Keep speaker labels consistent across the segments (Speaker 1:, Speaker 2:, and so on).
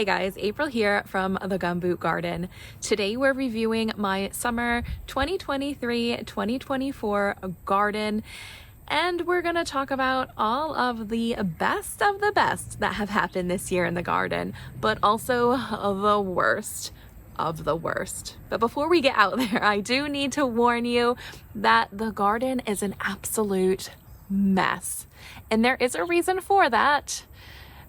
Speaker 1: Hey guys, April here from the Gumboot Garden. Today we're reviewing my summer 2023-2024 garden, and we're going to talk about all of the best that have happened this year in the garden, but also the worst of the worst. But before we get out there, I do need to warn you that the garden is an absolute mess. And there is a reason for that,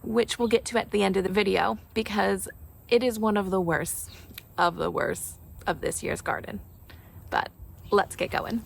Speaker 1: which we'll get to at the end of the video, because it is one of the worst of this year's garden. But let's get going.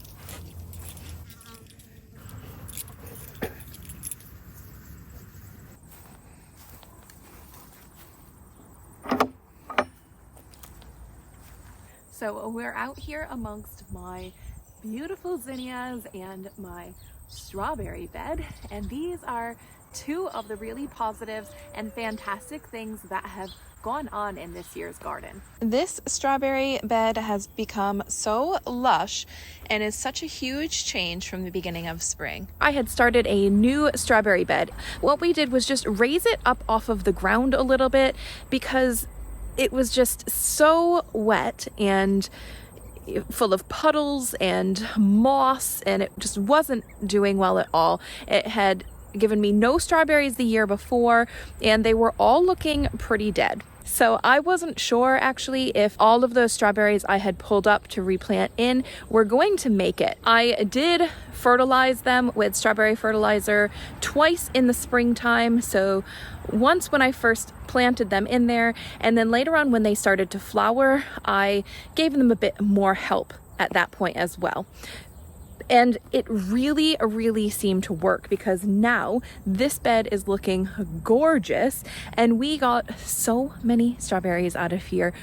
Speaker 1: So we're out here amongst my beautiful zinnias and my strawberry bed, and these are two of the really positive and fantastic things that have gone on in this year's garden. This strawberry bed has become so lush and is such a huge change from the beginning of spring. I had started a new strawberry bed. What we did was just raise it up off of the ground a little bit because it was just so wet and full of puddles and moss, and it just wasn't doing well at all. It had given me no strawberries the year before, and they were all looking pretty dead. So I wasn't sure actually if all of those strawberries I had pulled up to replant in were going to make it. I did fertilize them with strawberry fertilizer twice in the springtime. So once when I first planted them in there, and then later on when they started to flower, I gave them a bit more help at that point as well. And it really seemed to work, because now this bed is looking gorgeous and we got so many strawberries out of here.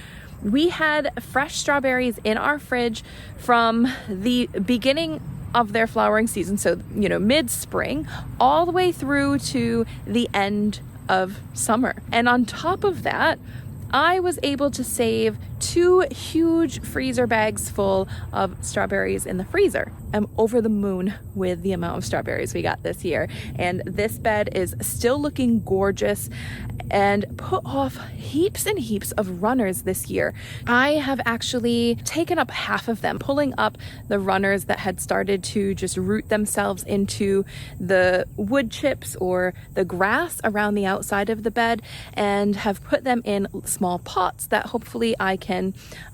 Speaker 1: We had fresh strawberries in our fridge from the beginning of their flowering season, so mid-spring, all the way through to the end of summer. And on top of that, I was able to save 2 huge freezer bags full of strawberries in the freezer. I'm over the moon with the amount of strawberries we got this year, and this bed is still looking gorgeous and put off heaps and heaps of runners this year. I have actually taken up half of them, pulling up the runners that had started to just root themselves into the wood chips or the grass around the outside of the bed, and have put them in small pots that hopefully I can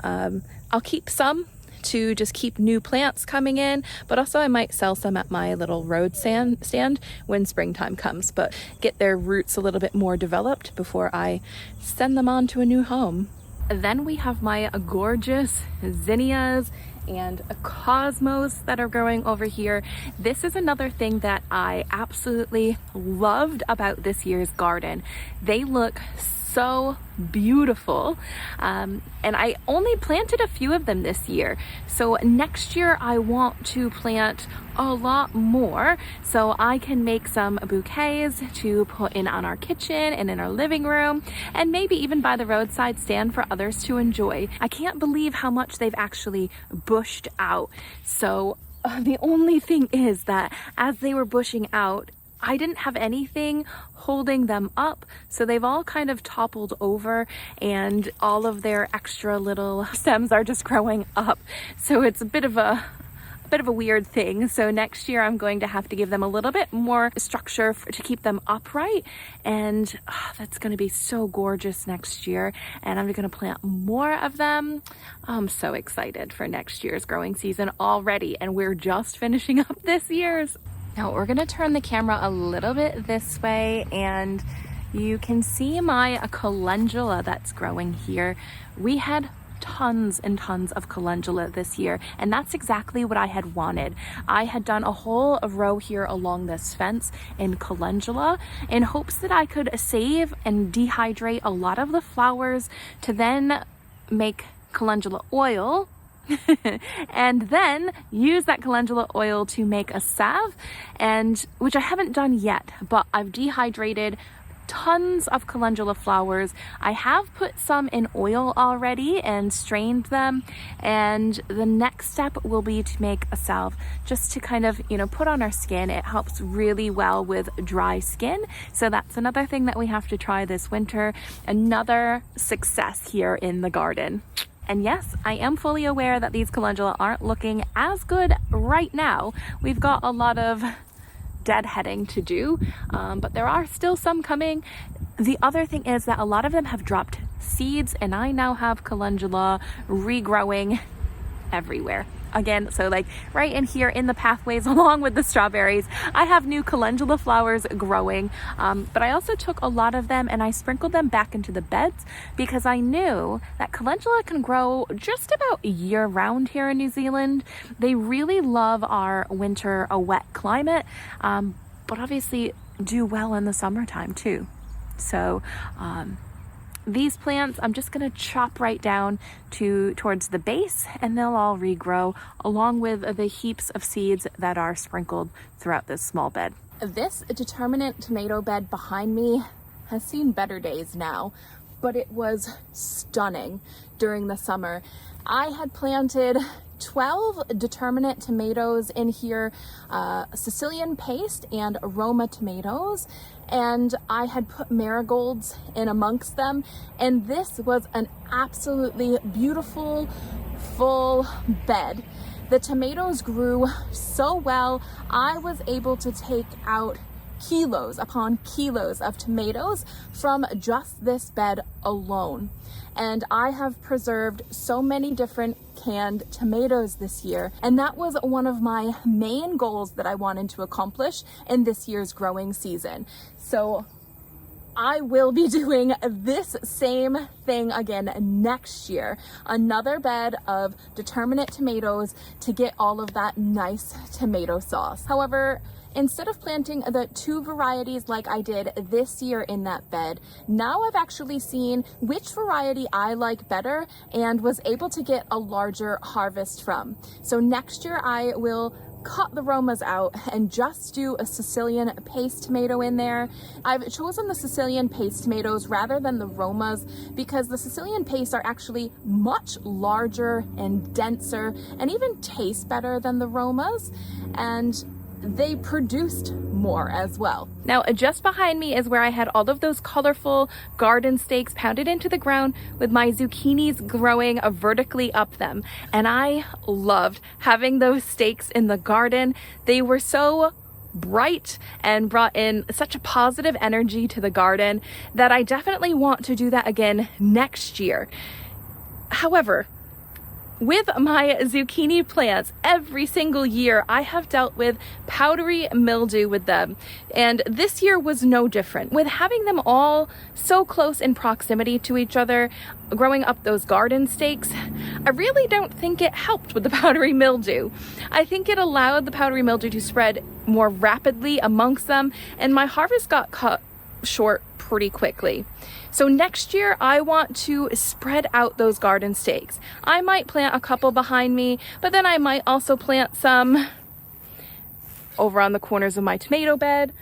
Speaker 1: I'll keep some to just keep new plants coming in, but also I might sell some at my little road stand when springtime comes, but get their roots a little bit more developed before I send them on to a new home. Then we have my gorgeous zinnias and cosmos that are growing over here. This is another thing that I absolutely loved about this year's garden. They look so beautiful, and I only planted a few of them this year, so next year I want to plant a lot more so I can make some bouquets to put in on our kitchen and in our living room, and maybe even by the roadside stand for others to enjoy. I can't believe how much they've actually bushed out. So the only thing is that as they were bushing out, I didn't have anything holding them up, so they've all kind of toppled over, and all of their extra little stems are just growing up. So it's a bit of a weird thing. So next year I'm going to have to give them a little bit more structure to keep them upright, and that's going to be so gorgeous next year, and I'm going to plant more of them. I'm so excited for next year's growing season already, and we're just finishing up this year's. Now we're gonna turn the camera a little bit this way, and you can see my calendula that's growing here. We had tons and tons of calendula this year, and that's exactly what I had wanted. I had done a whole row here along this fence in calendula in hopes that I could save and dehydrate a lot of the flowers to then make calendula oil, and then use that calendula oil to make a salve, and which I haven't done yet, but I've dehydrated tons of calendula flowers. I have put some in oil already and strained them, and the next step will be to make a salve just to kind of, you know, put on our skin. It helps really well with dry skin, so that's another thing that we have to try this winter. Another success here in the garden. And yes, I am fully aware that these calendula aren't looking as good right now. We've got a lot of deadheading to do, but there are still some coming. The other thing is that a lot of them have dropped seeds, and I now have calendula regrowing everywhere. Again, so like right in here in the pathways along with the strawberries, I have new calendula flowers growing, but I also took a lot of them and I sprinkled them back into the beds because I knew that calendula can grow just about year round here in New Zealand. They really love our winter, a wet climate, but obviously do well in the summertime too. So these plants I'm just going to chop right down towards the base, and they'll all regrow along with the heaps of seeds that are sprinkled throughout this small bed. This determinate tomato bed behind me has seen better days now, but it was stunning during the summer. I had planted 12 determinate tomatoes in here, Sicilian paste and aroma tomatoes, and I had put marigolds in amongst them, and this was an absolutely beautiful full bed. The tomatoes grew so well. I was able to take out kilos upon kilos of tomatoes from just this bed alone. And I have preserved so many different canned tomatoes this year. And that was one of my main goals that I wanted to accomplish in this year's growing season. So I will be doing this same thing again next year. Another bed of determinate tomatoes to get all of that nice tomato sauce. However, instead of planting the 2 varieties like I did this year in that bed, now I've actually seen which variety I like better and was able to get a larger harvest from. So next year I will cut the Romas out and just do a Sicilian paste tomato in there. I've chosen the Sicilian paste tomatoes rather than the Romas because the Sicilian paste are actually much larger and denser and even taste better than the Romas, and they produced more as well. Now, just behind me is where I had all of those colorful garden stakes pounded into the ground with my zucchinis growing vertically up them. And I loved having those stakes in the garden. They were so bright and brought in such a positive energy to the garden that I definitely want to do that again next year. However, with my zucchini plants, every single year I have dealt with powdery mildew with them, and this year was no different. With having them all so close in proximity to each other, growing up those garden stakes, I really don't think it helped with the powdery mildew. I think it allowed the powdery mildew to spread more rapidly amongst them, and my harvest got cut short pretty quickly. So next year I want to spread out those garden stakes. I might plant a couple behind me, but then I might also plant some over on the corners of my tomato bed,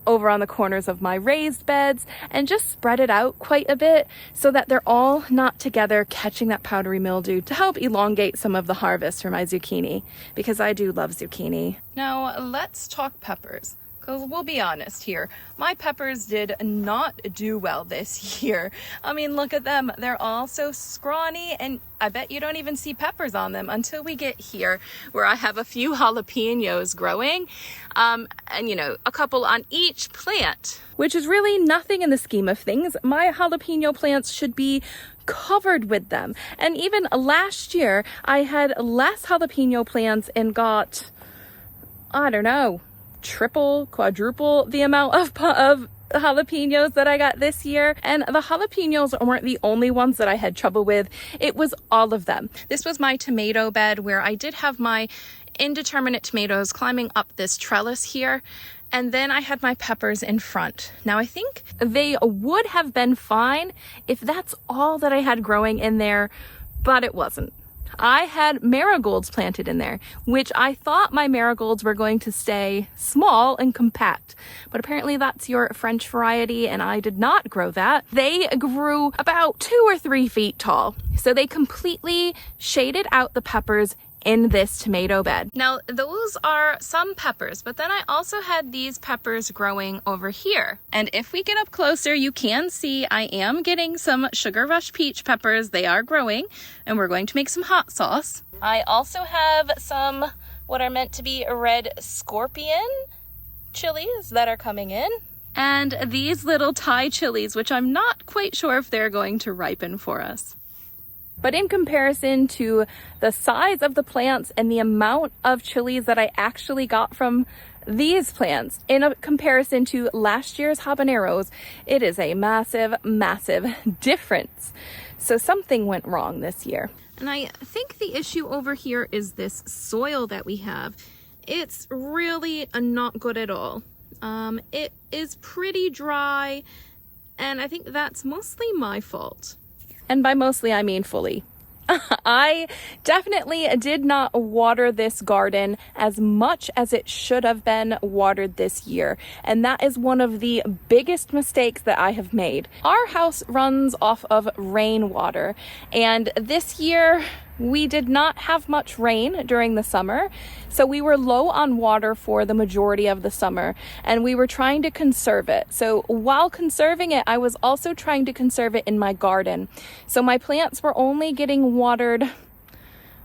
Speaker 1: over on the corners of my raised beds, and just spread it out quite a bit so that they're all not together catching that powdery mildew to help elongate some of the harvest for my zucchini, because I do love zucchini. Now let's talk peppers. Because we'll be honest here, my peppers did not do well this year. I mean, look at them. They're all so scrawny, and I bet you don't even see peppers on them until we get here where I have a few jalapenos growing, and you know, a couple on each plant, which is really nothing in the scheme of things. My jalapeno plants should be covered with them. And even last year, I had less jalapeno plants and got, I don't know, triple, quadruple the amount of jalapenos that I got this year. And the jalapenos weren't the only ones that I had trouble with. It was all of them. This was my tomato bed where I did have my indeterminate tomatoes climbing up this trellis here. And then I had my peppers in front. Now I think they would have been fine if that's all that I had growing in there, but it wasn't. I had marigolds planted in there, which I thought my marigolds were going to stay small and compact. But apparently that's your French variety, and I did not grow that. They grew about 2 or 3 feet tall. So they completely shaded out the peppers in this tomato bed. Now, those are some peppers, but then I also had these peppers growing over here. And if we get up closer, you can see I am getting some Sugar Rush peach peppers. They are growing, and we're going to make some hot sauce. I also have some what are meant to be red scorpion chilies that are coming in. And these little Thai chilies, which I'm not quite sure if they're going to ripen for us. But in comparison to the size of the plants and the amount of chilies that I actually got from these plants, in a comparison to last year's habaneros, it is a massive, massive difference. So something went wrong this year. And I think the issue over here is this soil that we have. It's really not good at all. It is pretty dry, and I think that's mostly my fault. And by mostly, I mean fully. I definitely did not water this garden as much as it should have been watered this year. And that is one of the biggest mistakes that I have made. Our house runs off of rainwater, and this year we did not have much rain during the summer. So we were low on water for the majority of the summer, and we were trying to conserve it. So while conserving it, I was also trying to conserve it in my garden. So my plants were only getting watered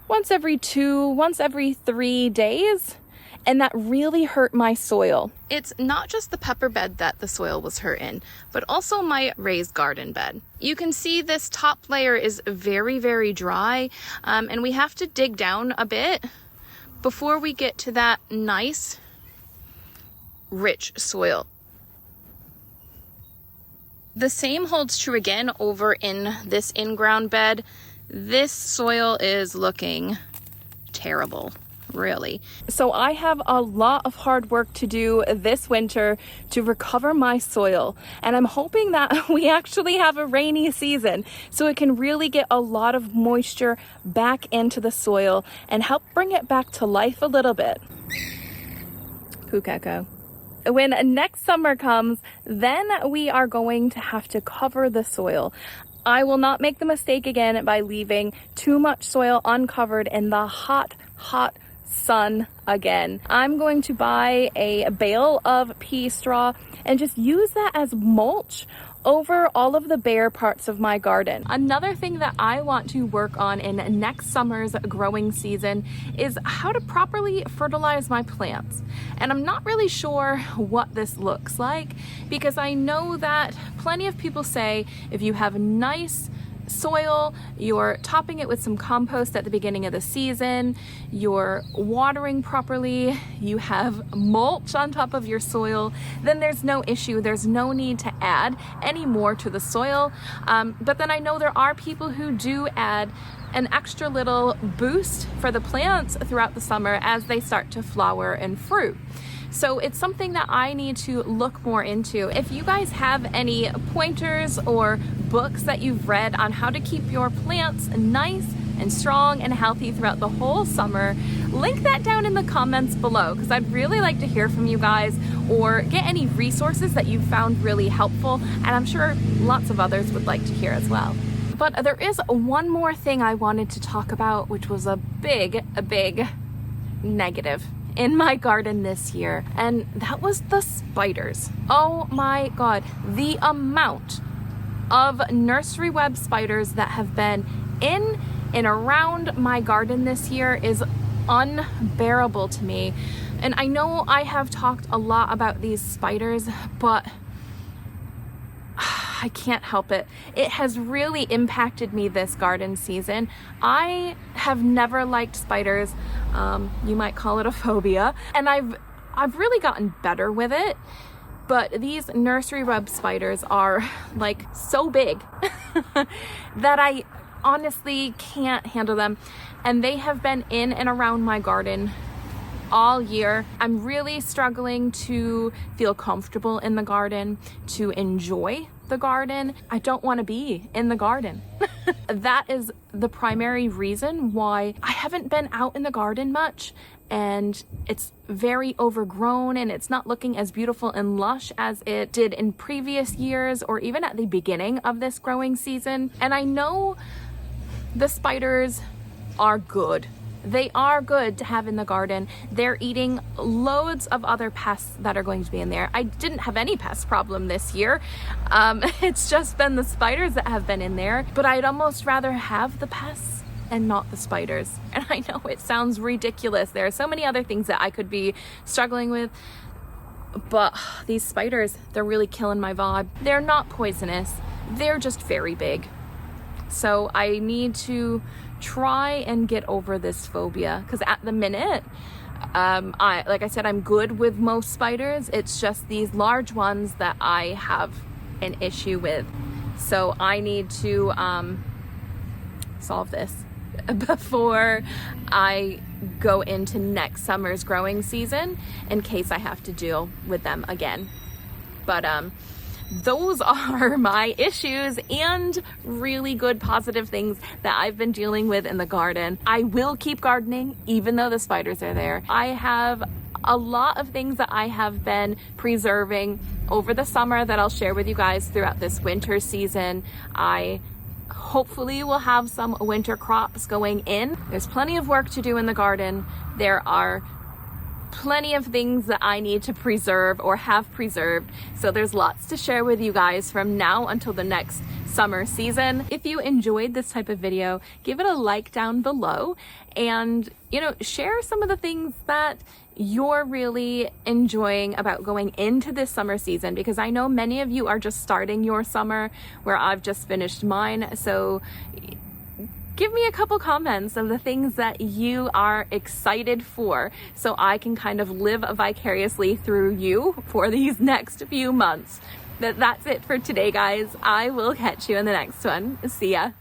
Speaker 1: once every 3 days. And that really hurt my soil. It's not just the pepper bed that the soil was hurt in, but also my raised garden bed. You can see this top layer is very, very dry, and we have to dig down a bit before we get to that nice, rich soil. The same holds true again over in this in-ground bed. This soil is looking terrible. Really. So I have a lot of hard work to do this winter to recover my soil, and I'm hoping that we actually have a rainy season so it can really get a lot of moisture back into the soil and help bring it back to life a little bit. Pukeko. When next summer comes, then we are going to have to cover the soil. I will not make the mistake again by leaving too much soil uncovered in the hot sun again. I'm going to buy a bale of pea straw and just use that as mulch over all of the bare parts of my garden. Another thing that I want to work on in next summer's growing season is how to properly fertilize my plants. And I'm not really sure what this looks like, because I know that plenty of people say if you have nice soil, you're topping it with some compost at the beginning of the season, you're watering properly, you have mulch on top of your soil, then there's no issue. There's no need to add any more to the soil. But then I know there are people who do add an extra little boost for the plants throughout the summer as they start to flower and fruit. So it's something that I need to look more into. If you guys have any pointers or books that you've read on how to keep your plants nice and strong and healthy throughout the whole summer, link that down in the comments below, because I'd really like to hear from you guys, or get any resources that you've found really helpful, and I'm sure lots of others would like to hear as well. But there is one more thing I wanted to talk about, which was a big negative in my garden this year, and that was the spiders. Oh my god, the amount of nursery web spiders that have been in and around my garden this year is unbearable to me. And I know I have talked a lot about these spiders, but I can't help it. It has really impacted me this garden season. I have never liked spiders. You might call it a phobia. And I've really gotten better with it. But these nursery web spiders are like so big that I honestly can't handle them. And they have been in and around my garden all year. I'm really struggling to feel comfortable in the garden, to enjoy the garden, I don't want to be in the garden. That is the primary reason why I haven't been out in the garden much, and it's very overgrown and it's not looking as beautiful and lush as it did in previous years or even at the beginning of this growing season. And I know the spiders are good. They are good to have in the garden. They're eating loads of other pests that are going to be in there. I didn't have any pest problem this year. It's just been the spiders that have been in there, but I'd almost rather have the pests and not the spiders. And I know it sounds ridiculous. There are so many other things that I could be struggling with, but these spiders, they're really killing my vibe. They're not poisonous. They're just very big. So I need to try and get over this phobia, because at the minute, like I said, I'm good with most spiders. It's just these large ones that I have an issue with. So I need to solve this before I go into next summer's growing season, in case I have to deal with them again. But those are my issues and really good positive things that I've been dealing with in the garden. I will keep gardening even though the spiders are there. I have a lot of things that I have been preserving over the summer that I'll share with you guys throughout this winter season. I hopefully will have some winter crops going in. There's plenty of work to do in the garden. There are plenty of things that I need to preserve or have preserved. So there's lots to share with you guys from now until the next summer season. If you enjoyed this type of video, give it a like down below, and share some of the things that you're really enjoying about going into this summer season, because I know many of you are just starting your summer where I've just finished mine. So give me a couple comments of the things that you are excited for, so I can kind of live vicariously through you for these next few months. But that's it for today, guys. I will catch you in the next one. See ya.